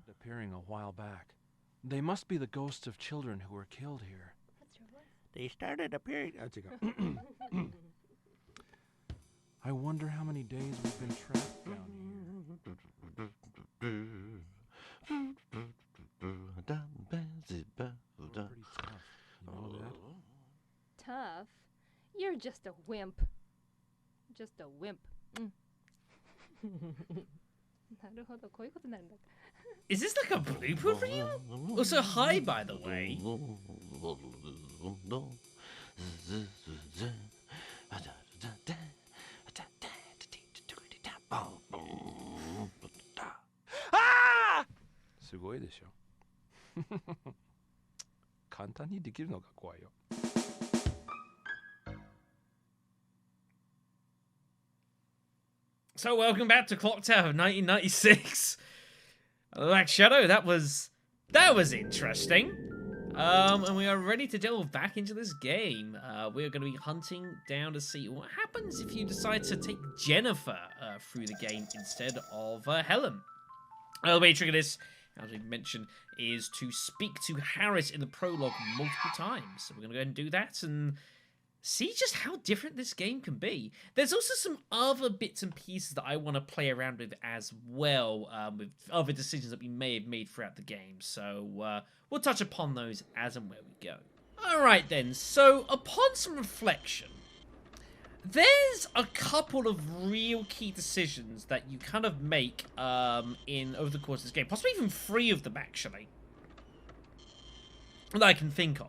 Appearing a while back. They must be the ghosts of children who were killed here. That's your voice. They started appearing. I wonder how many days we've been trapped down here. Pretty tough. You know that? Tough? You're just a wimp. Just a wimp. なるほど、こういうことなんだ。 Is this like a blooper reel? Also, hi, by the way. Ah! すごいでしょ。簡単にできるのが怖いよ。So welcome back to Clock Tower 1996. Black Shadow, that was interesting. And we are ready to delve back into this game. We are going to be hunting down to see what happens if you decide to take Jennifer through the game instead of Helen. The way to trigger this, as we mentioned, is to speak to Harris in the prologue multiple times. So we're going to go ahead and do that and see just how different this game can be. There's also some other bits and pieces that I want to play around with as well, with other decisions that we may have made throughout the game. So we'll touch upon those as and where we go. Alright then, so upon some reflection, there's a couple of real key decisions that you kind of make over the course of this game. Possibly even 3 of them, actually, that I can think of.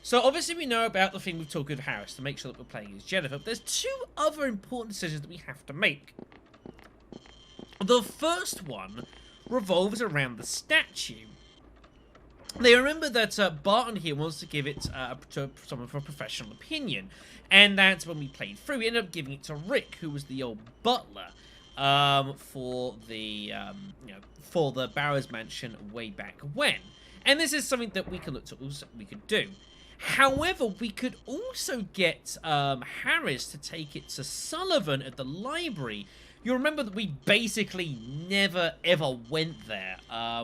So obviously we know about the thing with talking with Harris to make sure that we're playing as Jennifer. But there's 2 other important decisions that we have to make. The first one revolves around the statue. Now remember that Barton here wants to give it to someone for a professional opinion. And that's when we played through. We ended up giving it to Rick, who was the old butler for the Barrows Mansion way back when. And this is something that we could look to we could do. However, we could also get Harris to take it to Sullivan at the library. You'll remember that we basically never ever went there.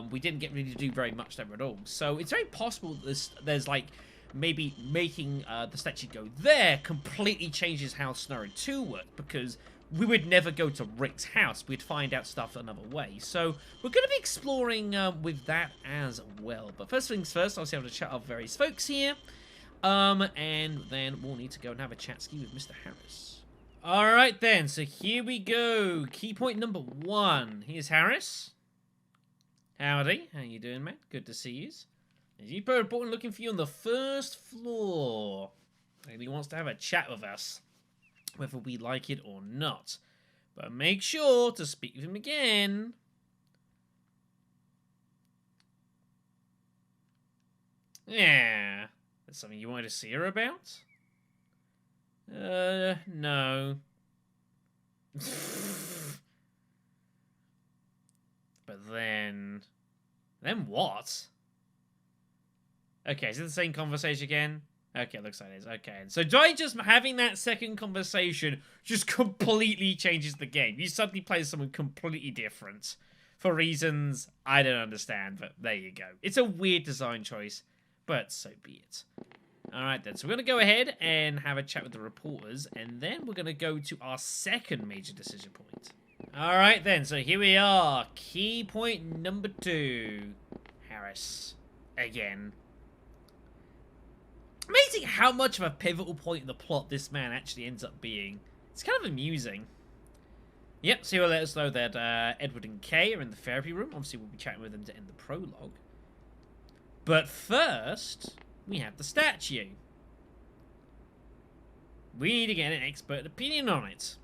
We didn't get really to do very much there at all. So it's very possible that there's like maybe making the statue go there completely changes how Scenario 2 worked, because we would never go to Rick's house. We'd find out stuff another way. So we're going to be exploring with that as well. But first things first, I'll see how to chat with various folks here. And then we'll need to go and have a chat-ski with Mr. Harris. Alright then, so here we go. Key point number 1. Here's Harris. Howdy, how you doing, man? Good to see you. There's you per report looking for you on the first floor. Maybe he wants to have a chat with us, whether we like it or not. But make sure to speak with him again. Yeah. That's something you wanted to see her about? No. But then what? Okay, is it the same conversation again? Okay, looks like it is. Okay, so just having that second conversation just completely changes the game. You suddenly play as someone completely different for reasons I don't understand, but there you go. It's a weird design choice, but so be it. Alright then, so we're going to go ahead and have a chat with the reporters, and then we're going to go to our second major decision point. Alright then, so here we are. Key point number 2. Harris. Again. Amazing how much of a pivotal point in the plot this man actually ends up being. It's kind of amusing. Yep, so he'll let us know that Edward and Kay are in the therapy room. Obviously, we'll be chatting with them to end the prologue. But first, we have the statue. We need to get an expert opinion on it.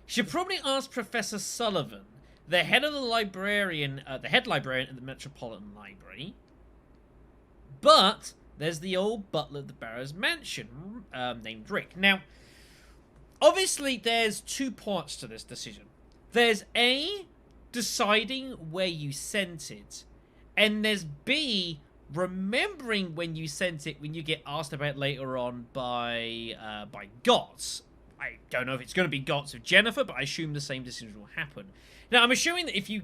Should probably ask Professor Sullivan, the head of the librarian, the head librarian at the Metropolitan Library. But there's the old butler of the Barrows Mansion, named Rick. Now, obviously, there's 2 parts to this decision. There's A, deciding where you sent it, and there's B, remembering when you sent it, when you get asked about it later on by Gots. I don't know if it's going to be Gots or Jennifer, but I assume the same decision will happen. Now, I'm assuming that if you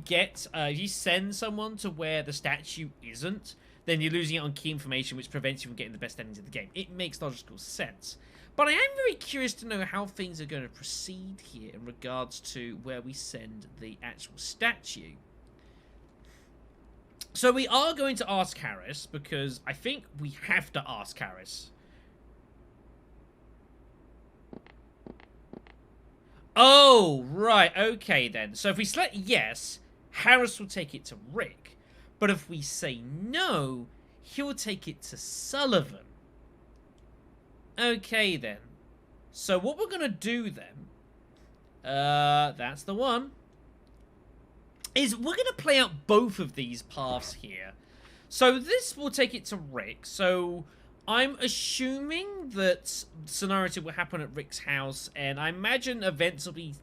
send someone to where the statue isn't, then you're losing out on key information, which prevents you from getting the best endings of the game. It makes logical sense. But I am very curious to know how things are going to proceed here in regards to where we send the actual statue. So we are going to ask Harris, because I think we have to ask Harris. Oh, right, okay then. So if we select yes, Harris will take it to Rick. But if we say no, he'll take it to Sullivan. Okay then. So what we're going to do then, that's the one, is we're going to play out both of these paths here. So this will take it to Rick. So I'm assuming that scenario 2 will happen at Rick's house, and I imagine events will be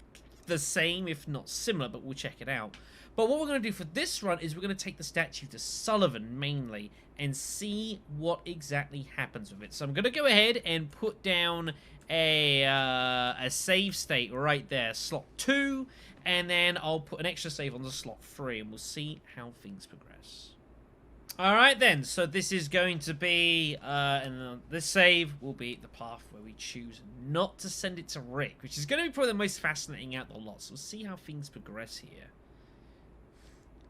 the same, if not similar, but we'll check it out. But what we're going to do for this run is we're going to take the statue to Sullivan, mainly, and see what exactly happens with it. So I'm going to go ahead and put down a save state right there, slot 2, and then I'll put an extra save on the slot 3, and we'll see how things progress. Alright then, so this is going to be, and this save will be the path where we choose not to send it to Rick, which is going to be probably the most fascinating out of the lot, so we'll see how things progress here.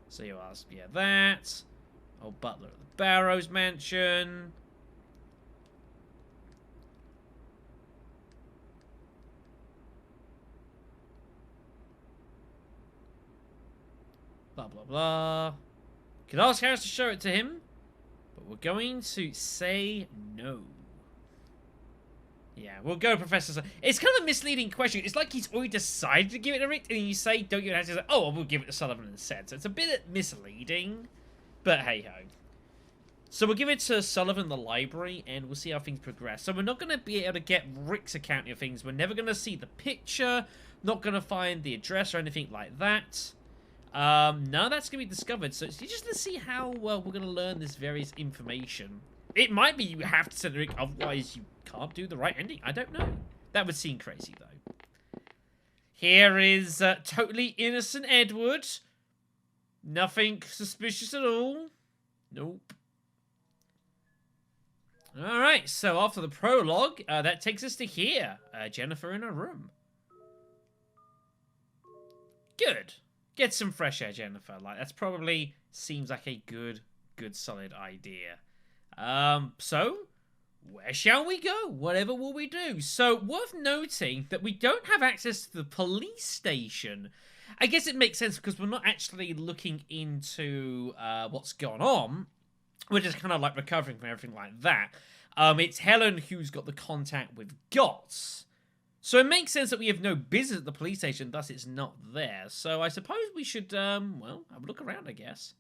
So you ask, yeah, that. Oh, Butler at the Barrows Mansion. Blah, blah, blah. Could ask Harris to show it to him, but we're going to say no. Yeah, we'll go Professor. It's kind of a misleading question. It's like he's already decided to give it to Rick, and you say, don't give it to Harris. Like, oh, well, we'll give it to Sullivan instead. So it's a bit misleading, but hey-ho. So we'll give it to Sullivan in the library, and we'll see how things progress. So we're not going to be able to get Rick's account of things. We're never going to see the picture, not going to find the address or anything like that. None of that's going to be discovered, so you just to see how we're going to learn this various information. It might be you have to send Rick, otherwise you can't do the right ending. I don't know. That would seem crazy, though. Here is totally innocent Edward. Nothing suspicious at all. Nope. Alright, so after the prologue, that takes us to here. Jennifer in her room. Good. Get some fresh air, Jennifer. Like, that's probably seems like a good solid idea. So, where shall we go? Whatever will we do? So, worth noting that we don't have access to the police station. I guess it makes sense because we're not actually looking into what's gone on. We're just kind of like recovering from everything like that. It's Helen who's got the contact with Gots. So it makes sense that we have no business at the police station, thus it's not there. So I suppose we should, well, have a look around, I guess.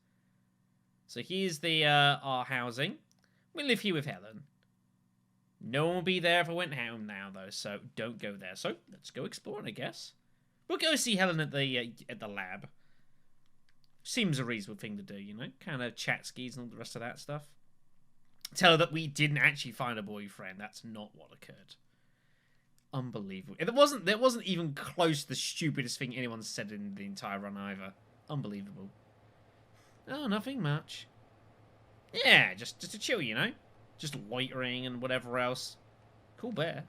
So here's the our housing. We live here with Helen. No one will be there if I went home now, though, so don't go there. So let's go exploring, I guess. We'll go see Helen at the lab. Seems a reasonable thing to do, you know? Kind of chat skis and all the rest of that stuff. Tell her that we didn't actually find a boyfriend. That's not what occurred. Unbelievable. That wasn't even close to the stupidest thing anyone's said in the entire run either. Unbelievable. Oh, nothing much. Yeah, just to chill, you know? Just loitering and whatever else. Cool bear.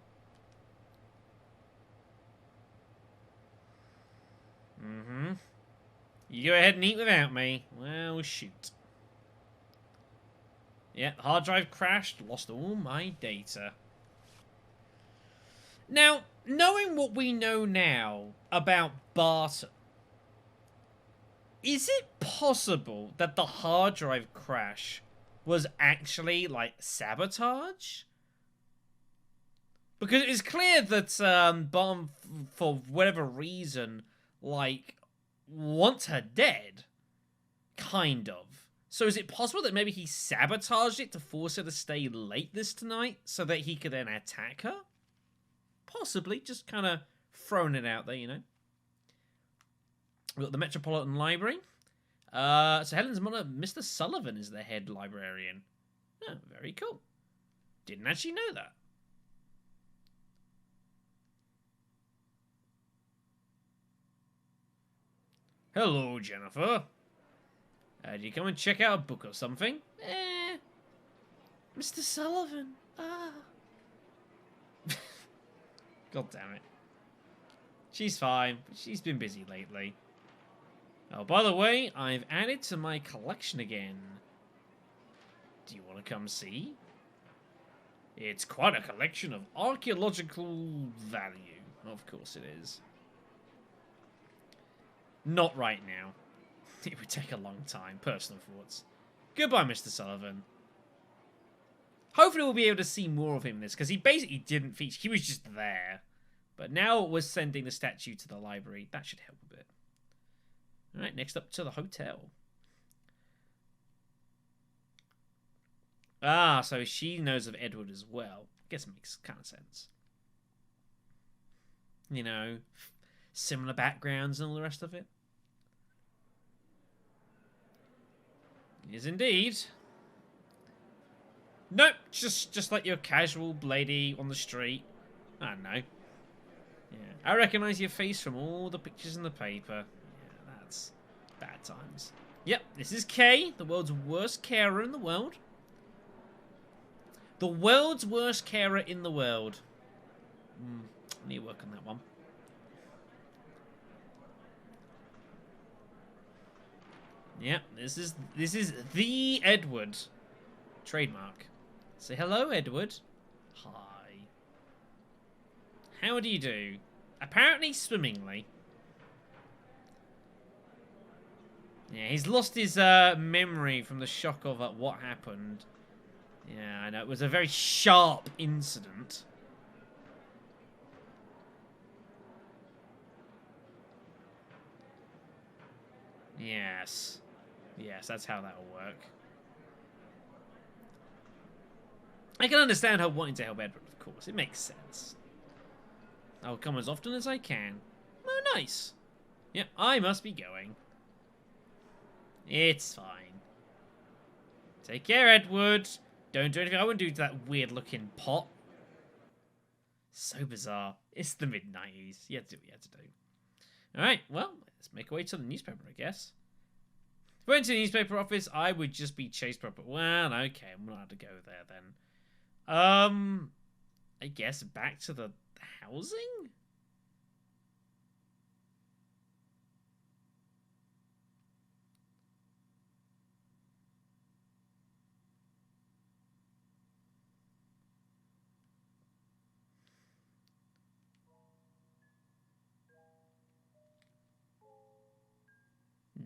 Mm-hmm. You go ahead and eat without me. Well, shoot. Yeah, hard drive crashed, lost all my data. Now, knowing what we know now about Barton, is it possible that the hard drive crash was actually, like, sabotage? Because it's clear that Barton, for whatever reason, like, wants her dead. Kind of. So is it possible that maybe he sabotaged it to force her to stay late this tonight so that he could then attack her? Possibly. Just kind of throwing it out there, you know. We've got the Metropolitan Library. So Helen's mother, Mr. Sullivan, is the head librarian. Very cool. Didn't actually know that. Hello, Jennifer. Do you come and check out a book or something? Mr. Sullivan. God damn it. She's fine, but she's been busy lately. Oh, by the way, I've added to my collection again. Do you want to come see? It's quite a collection of archaeological value. Of course it is. Not right now. It would take a long time. Personal thoughts. Goodbye, Mr. Sullivan. Hopefully we'll be able to see more of him in this, because he basically didn't feature. He was just there. But now we're sending the statue to the library. That should help a bit. Alright, next up to the hotel. Ah, so she knows of Edward as well. I guess it makes kind of sense. You know, similar backgrounds and all the rest of it. Yes, indeed. Nope, just like your casual lady on the street. I don't know. Yeah, I recognise your face from all the pictures in the paper. Yeah, that's bad times. Yep, this is Kay, the world's worst carer in the world. The world's worst carer in the world. I need to work on that one. Yep, this is the Edward. Trademark. Say hello, Edward. Hi. How do you do? Apparently swimmingly. Yeah, he's lost his memory from the shock of what happened. Yeah, I know. It was a very sharp incident. Yes. Yes, that's how that'll work. I can understand her wanting to help Edward, of course. It makes sense. I'll come as often as I can. Oh, nice. Yeah, I must be going. It's fine. Take care, Edward. Don't do anything I wouldn't do to that weird-looking pot. So bizarre. It's the mid-90s. You had to do what you had to do. Alright, well, let's make our way to the newspaper, I guess. If I went to the newspaper office, I would just be chased proper. Well, okay, I'm not allowed to go there then. I guess back to the housing?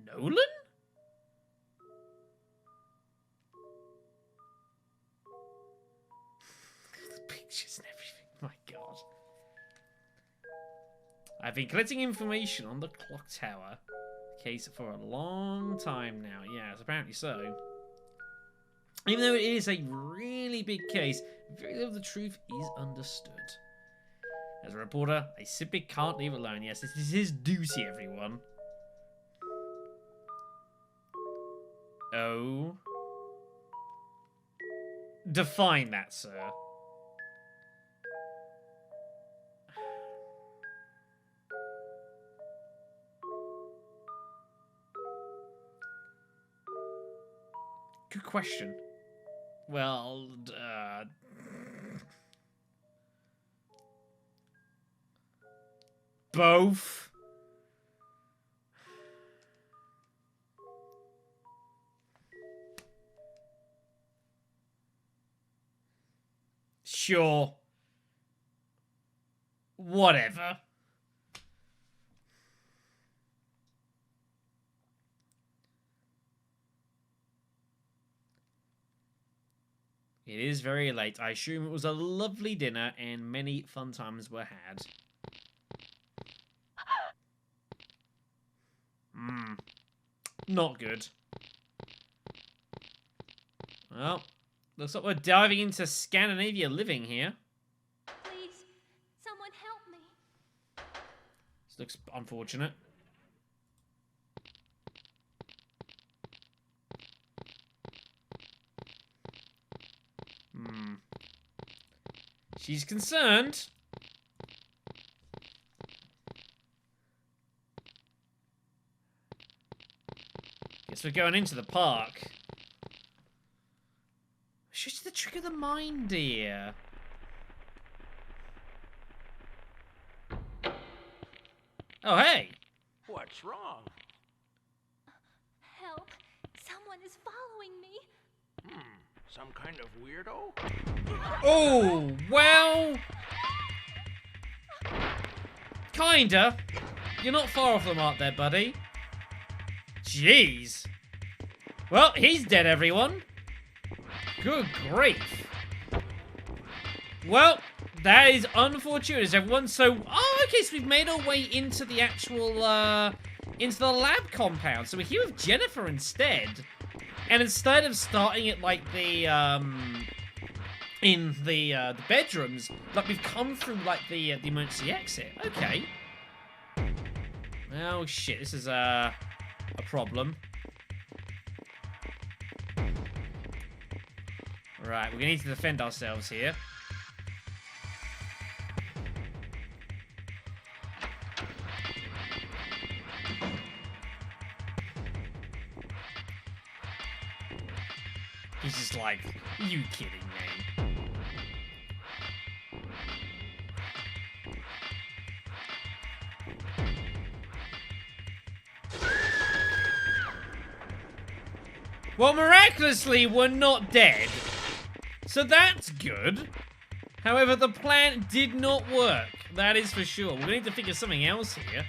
Nolan? The pictures and everything. My God. I've been collecting information on the clock tower case for a long time now. Yes, apparently so. Even though it is a really big case, very little of the truth is understood. As a reporter, I simply can't leave it alone. Yes, this is his duty, everyone. Oh. Define that, sir. Good question. Well, both. Sure. Whatever. It is very late. I assume it was a lovely dinner and many fun times were had. Not good. Well, looks like we're diving into Scandinavia living here. Please, someone help me. This looks unfortunate. She's concerned. Guess we're going into the park. She's the trick of the mind, dear. Oh, hey. What's wrong? Help! Someone is following me. Some kind of weirdo? Oh, well... Kinda. You're not far off the mark there, buddy. Jeez. Well, he's dead, everyone. Good grief. Well, that is unfortunate, everyone. So, okay, so we've made our way into the actual, into the lab compound. So we're here with Jennifer instead. And instead of starting at, like, the, in the bedrooms, like, we've come through, like, the emergency exit. Okay. Oh, shit, this is, a problem. Right, we're gonna need to defend ourselves here. He's just like, you kidding me? Well, miraculously, we're not dead. So that's good. However, the plan did not work. That is for sure. We're going to need to figure something else here.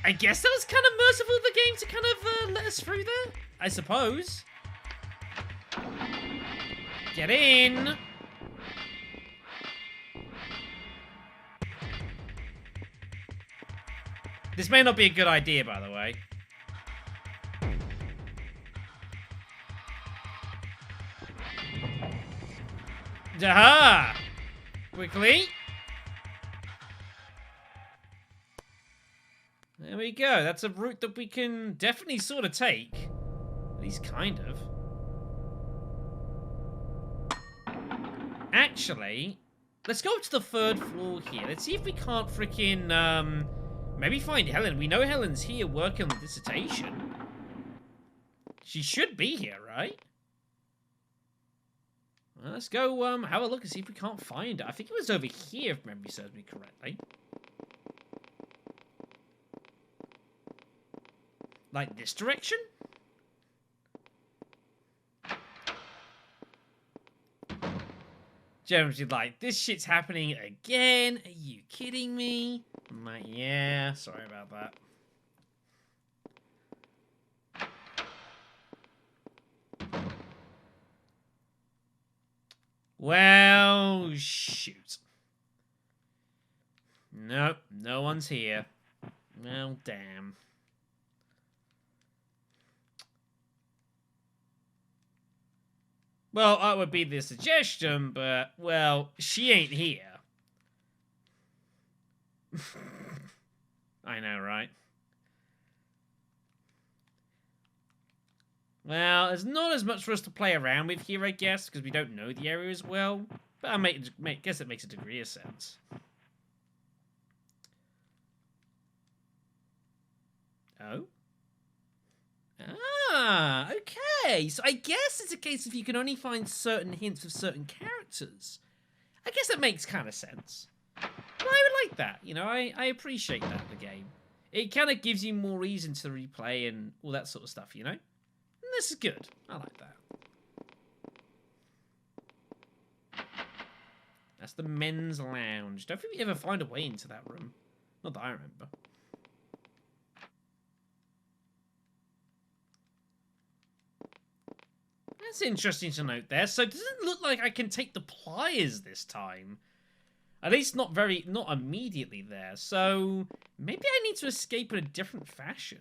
I guess that was kind of merciful of the game to kind of let us through there, I suppose. Get in. This may not be a good idea, by the way. Aha! Quickly. There we go. That's a route that we can definitely sort of take. At least kind of. Actually, let's go up to the 3rd floor here. Let's see if we can't freaking, maybe find Helen. We know Helen's here working on the dissertation. She should be here, right? Well, let's go, have a look and see if we can't find her. I think it was over here, if memory serves me correctly. Like this direction? Generally like, this shit's happening again? Are you kidding me? I'm like, yeah, sorry about that. Well, shoot. Nope, no one's here. Well, damn. Well, that would be the suggestion, but, well, she ain't here. I know, right? Well, there's not as much for us to play around with here, I guess, because we don't know the area as well. But I guess it makes a degree of sense. Oh? Ah, okay. So I guess it's a case of you can only find certain hints of certain characters. I guess that makes kind of sense. Well, I would like that. You know, I appreciate that in the game. It kind of gives you more reason to replay and all that sort of stuff, you know? And this is good. I like that. That's the men's lounge. Don't think we ever find a way into that room. Not that I remember. That's interesting to note there. So it doesn't look like I can take the pliers this time. At least not immediately there. So maybe I need to escape in a different fashion.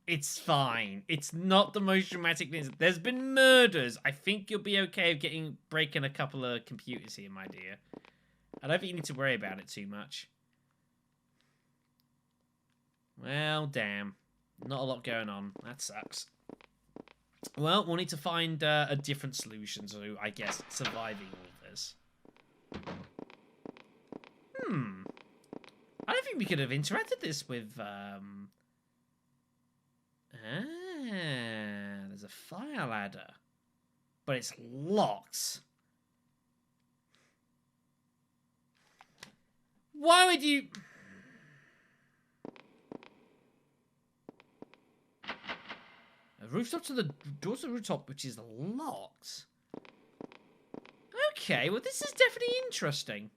It's fine. It's not the most dramatic thing. There's been murders. I think you'll be okay with breaking a couple of computers here, my dear. I don't think you need to worry about it too much. Well, damn. Not a lot going on. That sucks. Well, we'll need to find a different solution to, I guess, surviving all this. I don't think we could have interacted this with, there's a fire ladder. But it's locked. Why would you... A rooftop to the door to the rooftop, which is locked. Okay, well this is definitely interesting.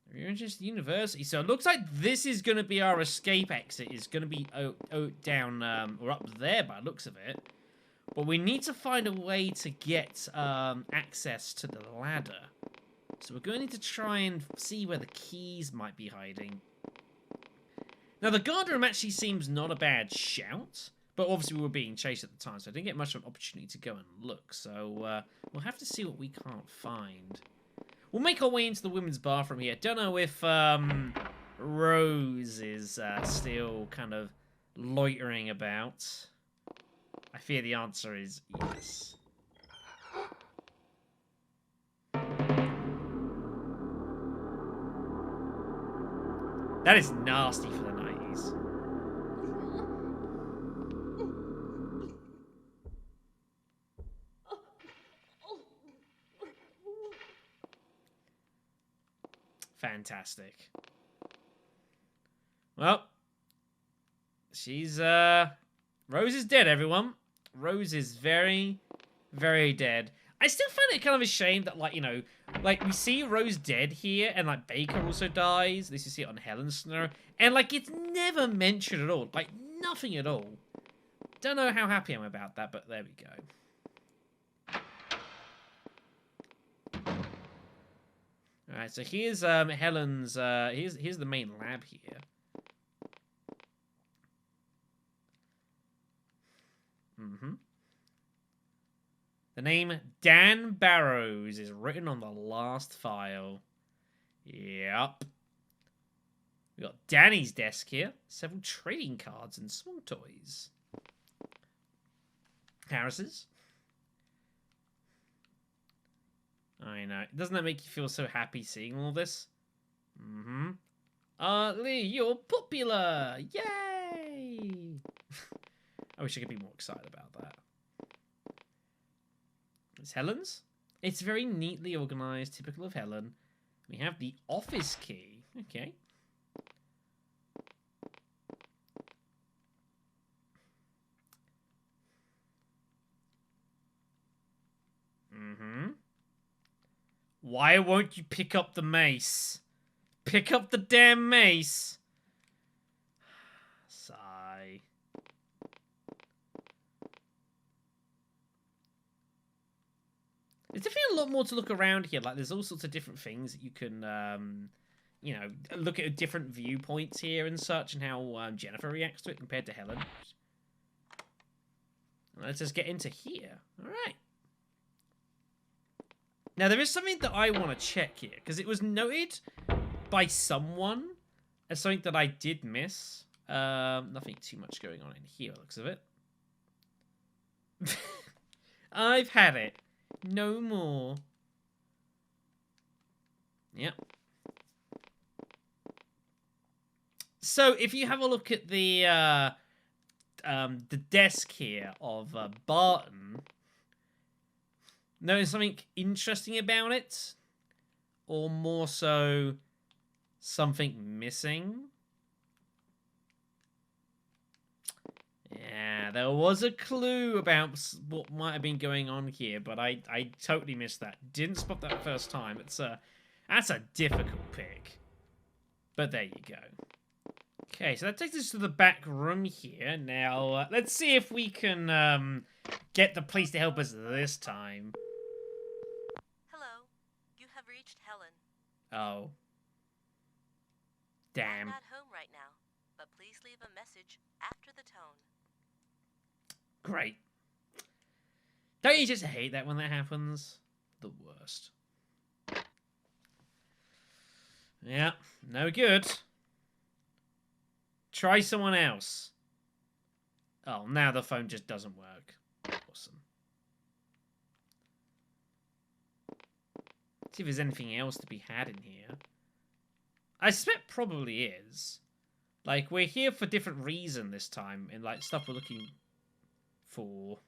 If you're interested in university, so it looks like this is going to be our escape exit. It's going to be down or up there by the looks of it. But we need to find a way to get access to the ladder. So we're going to try and see where the keys might be hiding. Now, the guard room actually seems not a bad shout. But obviously we were being chased at the time, so I didn't get much of an opportunity to go and look. So we'll have to see what we can't find. We'll make our way into the women's bathroom here. Don't know if Rose is still kind of loitering about. I fear the answer is yes. That is nasty for the 90s. Fantastic. Well, she's Rose is dead, everyone. Rose is very, very dead. I still find it kind of a shame that, like, you know, like, we see Rose dead here, and, like, Baker also dies. This you see it on Helen's Snow. And, like, it's never mentioned at all. Like, nothing at all. Don't know how happy I'm about that, but there we go. Alright, so here's Helen's, here's the main lab here. The name Dan Barrows is written on the last file. Yep. We got Danny's desk here. Several trading cards and small toys. Harris's. I know. Doesn't that make you feel so happy seeing all this? Lee, you're popular! Yay! I wish I could be more excited about that. It's Helen's. It's very neatly organized, typical of Helen. We have the office key. Okay. Why won't you pick up the mace? Pick up the damn mace. Sigh. There's definitely a lot more to look around here. Like, there's all sorts of different things that you can, you know, look at different viewpoints here and such, and how Jennifer reacts to it compared to Helen. Let's just get into here. All right. Now, there is something that I want to check here, because it was noted by someone as something that I did miss. Nothing too much going on in here, looks of it. I've had it. No more. Yep. So, if you have a look at the desk here of Barton, notice something interesting about it? Or more so, something missing? Yeah, there was a clue about what might have been going on here, but I totally missed that. Didn't spot that first time. That's a difficult pick. But there you go. Okay, so that takes us to the back room here. Now, let's see if we can get the police to help us this time. Hello, you have reached Helen. Oh. Damn. I'm not home right now, but please leave a message after the tone. Great. Don't you just hate that when that happens? The worst. Yeah, no good. Try someone else. Oh, now the phone just doesn't work. Awesome. See if there's anything else to be had in here. I suspect probably is. Like, we're here for different reason this time, and like stuff we're looking for.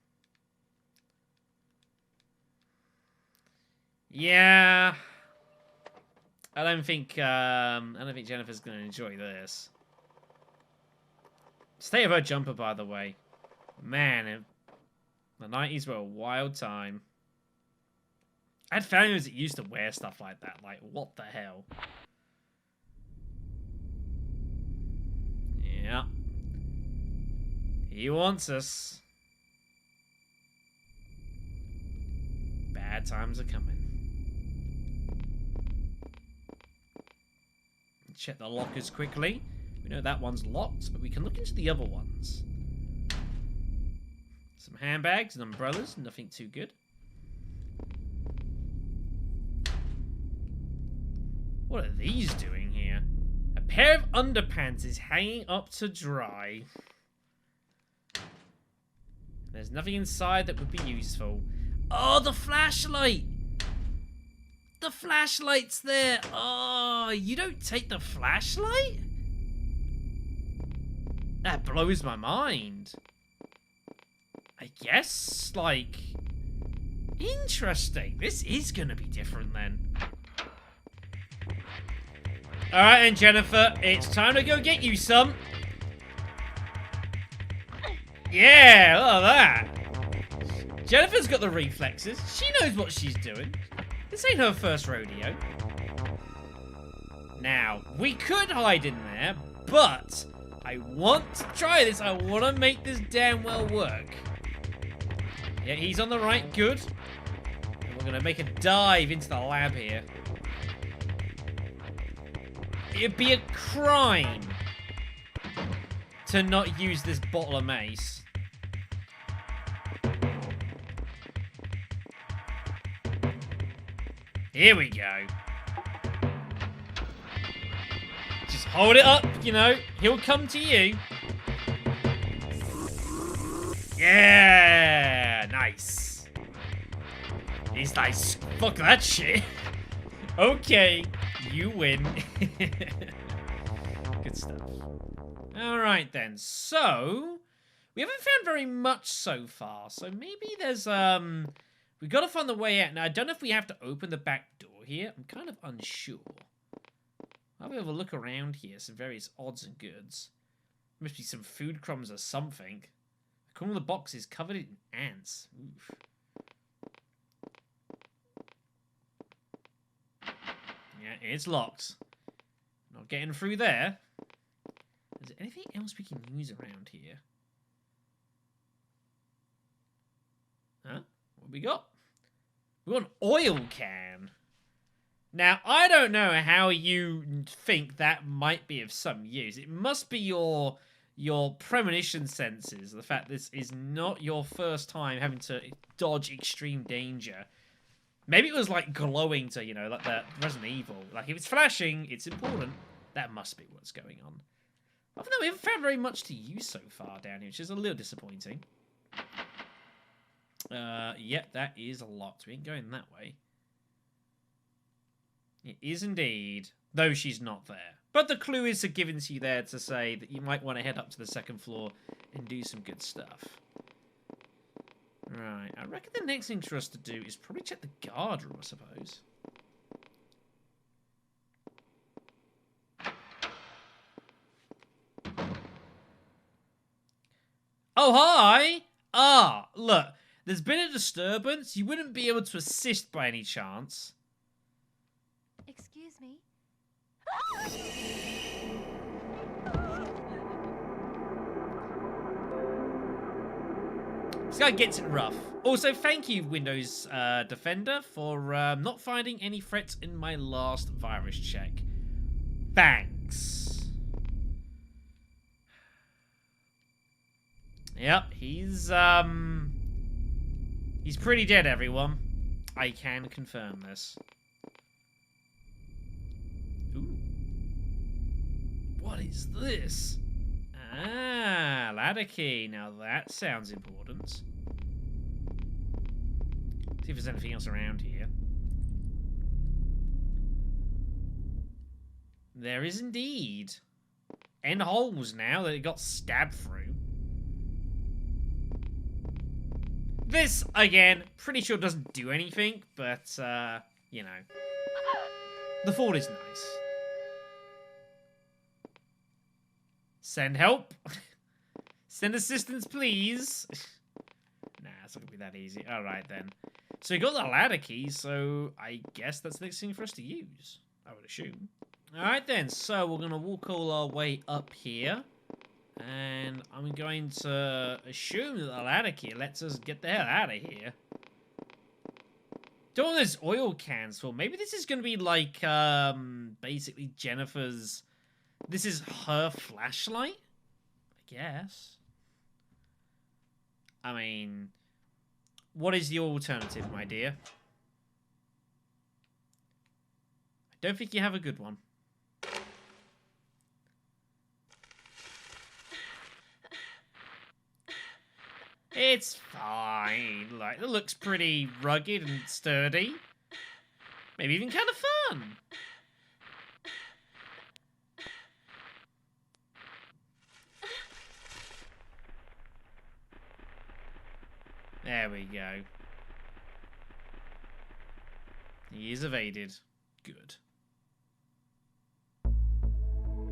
Yeah. I don't think Jennifer's gonna enjoy this. State of her jumper, by the way. Man, the 90s were a wild time. I had families that used to wear stuff like that. Like, what the hell? Yeah. He wants us. Bad times are coming. Check the lockers quickly. We know that one's locked, but we can look into the other ones. Some handbags and umbrellas, nothing too good. What are these doing here? A pair of underpants is hanging up to dry. There's nothing inside that would be useful. Oh, the flashlight! The flashlight's there! Oh, you don't take the flashlight? That blows my mind. I guess, like... Interesting. This is gonna be different then. Alright then, Jennifer. It's time to go get you some. Yeah, look at that. Jennifer's got the reflexes. She knows what she's doing. This ain't her first rodeo. Now, we could hide in there, but I want to try this. I want to make this damn well work. Yeah, he's on the right. Good. And we're going to make a dive into the lab here. It'd be a crime to not use this bottle of mace. Here we go. Just hold it up, you know. He'll come to you. Yeah, nice. He's like, fuck that shit. Okay, you win. Good stuff. Alright then, so... we haven't found very much so far, so maybe there's, we gotta find the way out. Now, I don't know if we have to open the back door here. I'm kind of unsure. I'll have a look around here, some various odds and goods. Must be some food crumbs or something. The corner of the box is covered in ants. Oof. Yeah, it's locked. Not getting through there. Is there anything else we can use around here? Huh? What we got? We got an oil can. Now, I don't know how you think that might be of some use. It must be your premonition senses. The fact this is not your first time having to dodge extreme danger. Maybe it was like glowing to, you know, like the Resident Evil. Like, if it's flashing, it's important. That must be what's going on. I don't know, we haven't found very much to use so far down here, which is a little disappointing. Yep, that is locked. We ain't going that way. It is indeed, though she's not there. But the clue is given to you there to say that you might want to head up to the second floor and do some good stuff. Right, I reckon the next thing for us to do is probably check the guard room, I suppose. Oh, hi! Ah, look, there's been a disturbance. You wouldn't be able to assist by any chance. Excuse me. This guy gets it rough. Also, thank you, Windows Defender, for not finding any threats in my last virus check. Thanks. Yep, he's pretty dead, everyone. I can confirm this. Ooh. What is this? Ah, ladder key. Now that sounds important. See if there's anything else around here. There is indeed. And holes now that it got stabbed through. This, again, pretty sure doesn't do anything, but, you know. The fort is nice. Send help. Send assistance, please. Nah, it's not gonna be that easy. Alright, then. So we got the ladder key, so I guess that's the next thing for us to use. I would assume. Alright then, so we're going to walk all our way up here. And I'm going to assume that the ladder key lets us get the hell out of here. Don't want those oil cans for. Maybe this is going to be like, basically Jennifer's... This is her flashlight? I guess. I mean... What is the alternative, my dear? I don't think you have a good one. It's fine. Like, it looks pretty rugged and sturdy. Maybe even kind of fun. There we go. He is evaded. Good.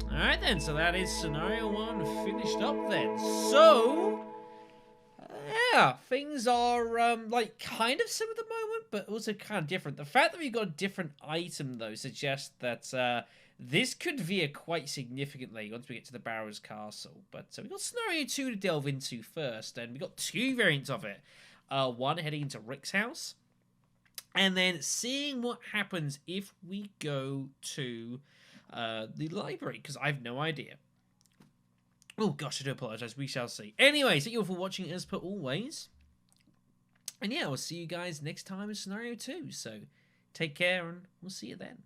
Alright then, so that is scenario 1 finished up then. So... yeah, things are, like, kind of similar at the moment, but also kind of different. The fact that we've got a different item, though, suggests that, this could veer quite significantly once we get to the Barrow's Castle. But we've got Scenario 2 to delve into first, and we've got 2 variants of it. One heading into Rick's house, and then seeing what happens if we go to the library, because I have no idea. Oh gosh, I do apologise. We shall see. Anyway, thank you all for watching as per always. And yeah, we'll see you guys next time in Scenario 2. So, take care and we'll see you then.